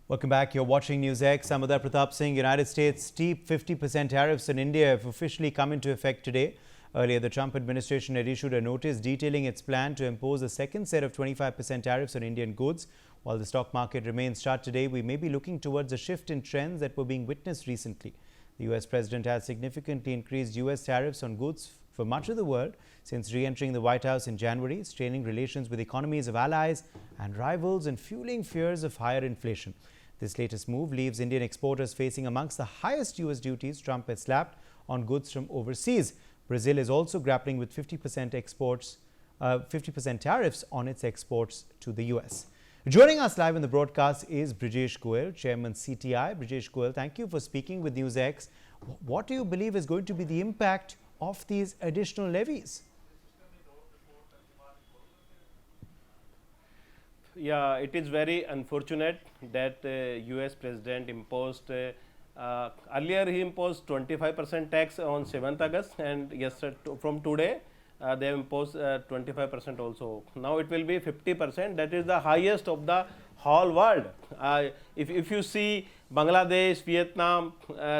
Welcome back. You're watching Newsx. I'm Uday Pratap Singh. United States steep 50% tariffs on India have officially come into effect today. Earlier, the Trump administration had issued a notice detailing its plan to impose a second set of 25% tariffs on Indian goods. While the stock market remains shut today, we may be looking towards a shift in trends that were being witnessed recently. The US president has significantly increased US tariffs on goods for much of the world since re-entering the White House in January, straining relations with economies of allies and rivals and fueling fears of higher inflation. This latest move leaves Indian exporters facing amongst the highest US duties Trump has slapped on goods from overseas. Brazil is also grappling with 50% tariffs on its exports to the US. Joining us live in the broadcast is Brijesh Goyal, Chairman CTI. Brijesh Goyal, thank you for speaking with Newsx. What do you believe is going to be the impact of these additional levies? Yeah, it is very unfortunate that US president imposed earlier he imposed 25% tax on 7th August, and yesterday from today they have imposed 25% also. Now it will be 50%. That is the highest of the whole world. If you see Bangladesh, Vietnam,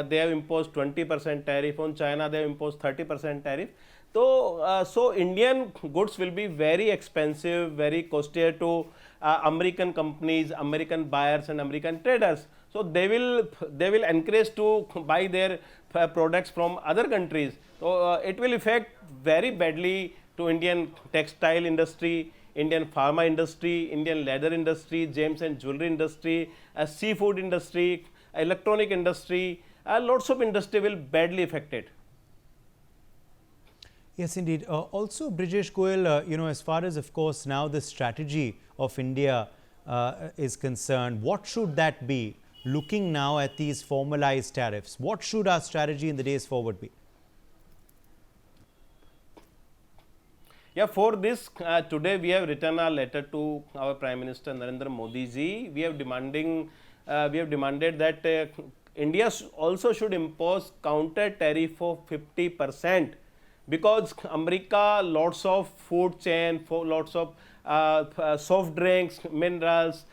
they have imposed 20% tariff. On China they have imposed 30% tariff. So Indian goods will be very expensive, very costlier to American companies, American buyers and American traders. So they will encourage to buy their products from other countries. So it will affect very badly to Indian textile industry, Indian pharma industry, Indian leather industry, gems and jewelry industry, seafood industry, electronic industry. Lots of industry will badly affected. Yes, indeed. Also, Brijesh Goyal, as far as, of course, now the strategy of India is concerned, what should that be? Looking now at these formalized tariffs, what should our strategy in the days forward be? Yeah, for this, today we have written a letter to our Prime Minister Narendra Modi ji. We have demanded that India also should impose counter tariff of 50%. Because America, lots of food chain, lots of soft drinks, minerals,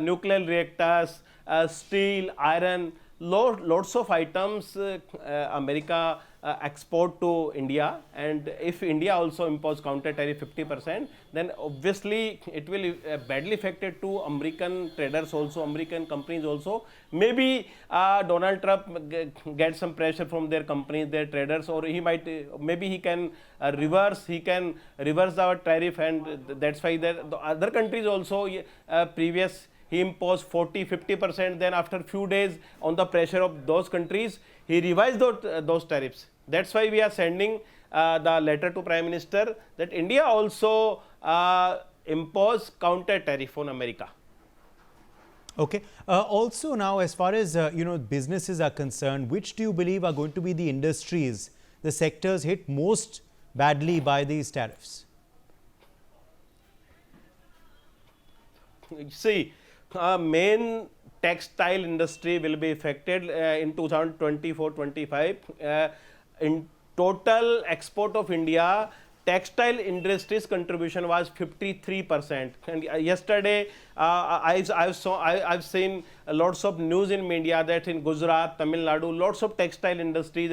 nuclear reactors, steel, iron, lots of items America export to India, and if India also impose counter tariff 50%, then obviously it will badly affected to American traders also, American companies also. Maybe Donald Trump get some pressure from their companies, their traders, or he might maybe he can reverse our tariff, and that's why the other countries also previous he imposed 40-50%, then after few days on the pressure of those countries he revised those tariffs. That's why we are sending the letter to Prime Minister that India also impose counter tariff on America. Okay. Also now, as far as businesses are concerned, which do you believe are going to be the industries, the sectors hit most badly by these tariffs? See, main textile industry will be affected in 2024-25. In total export of India, textile industry's contribution was 53%. And yesterday, I've seen lots of news in media that in Gujarat, Tamil Nadu, lots of textile industries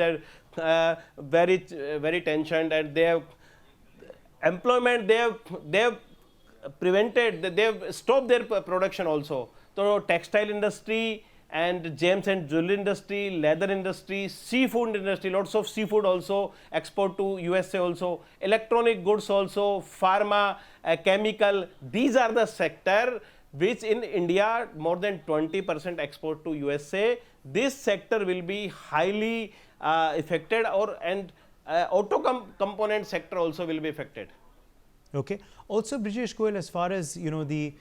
are very tensioned, and they have employment. They have prevented. They have stopped their production also. So textile industry and gems and jewelry industry, leather industry, seafood industry, lots of seafood also export to USA also, electronic goods also, pharma, chemical. These are the sector which in India more than 20% export to USA. This sector will be highly affected, and auto component sector also will be affected. Okay. Also, Brijesh Goyal, as far as the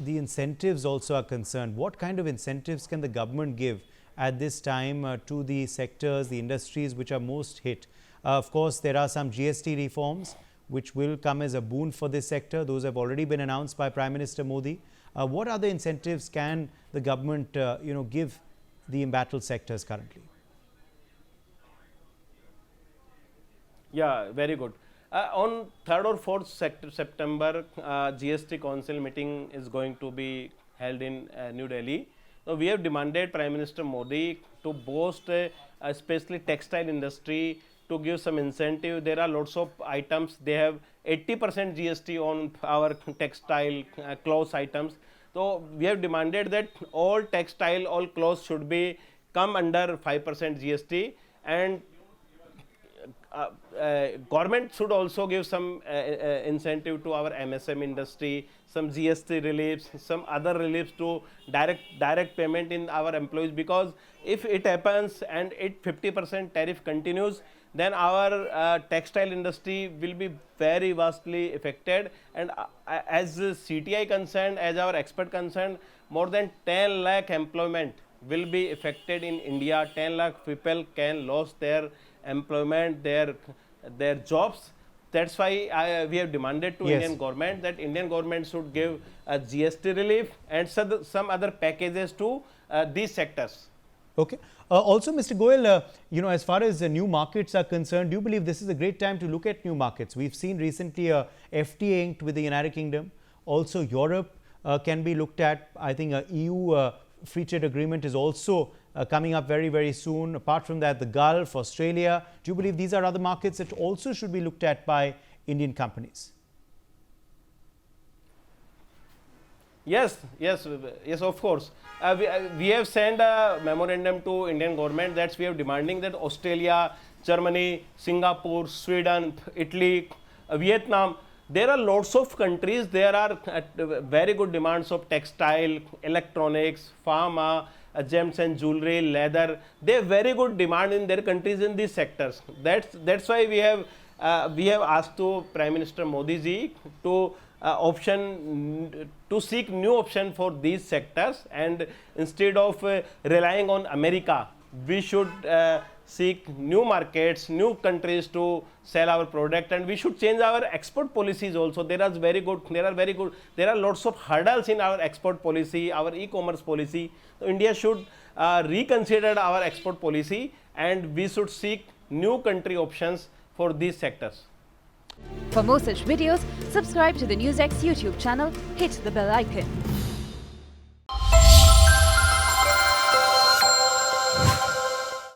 incentives also are concerned, what kind of incentives can the government give at this time to the sectors, the industries which are most hit? Of course, there are some GST reforms which will come as a boon for this sector. Those have already been announced by Prime Minister Modi. What other incentives can the government give the embattled sectors currently? Yeah, very good. On 3rd or 4th September, GST Council meeting is going to be held in New Delhi. So we have demanded Prime Minister Modi to boost especially textile industry, to give some incentive. There are lots of items, they have 80% GST on our textile clothes items. So we have demanded that all textile, all clothes should be come under 5% GST, and government should also give some incentive to our MSM industry, some GST reliefs, some other reliefs to direct payment in our employees, because if it happens and it 50% tariff continues, then our textile industry will be very vastly affected. And as CTI concerned, as our expert concerned, more than 10 lakh employment will be affected in India. 10 lakh people can lose their employment, their jobs. That's why we have demanded to Indian government that Indian government should give a GST relief and some other packages to these sectors. Okay. Also, Mr. Goyal, as far as new markets are concerned, do you believe this is a great time to look at new markets? We've seen recently a FTA inked with the United Kingdom. Also, Europe can be looked at. I think a EU free trade agreement is also coming up very, very soon. Apart from that, the Gulf, Australia. Do you believe these are other markets that also should be looked at by Indian companies? Yes, of course. We have sent a memorandum to Indian government that we are demanding that Australia, Germany, Singapore, Sweden, Italy, Vietnam, there are lots of countries, there are very good demands of textile, electronics, pharma, gems and jewelry, leather. They have very good demand in their countries in these sectors. That's why we have asked to Prime Minister Modi ji to seek new option for these sectors, and instead of relying on America, we should seek new markets, new countries to sell our product, and we should change our export policies also. There are lots of hurdles in our export policy, our e-commerce policy. So India should reconsider our export policy, and we should seek new country options for these sectors. For more such videos, subscribe to the Newsx YouTube channel, hit the bell icon.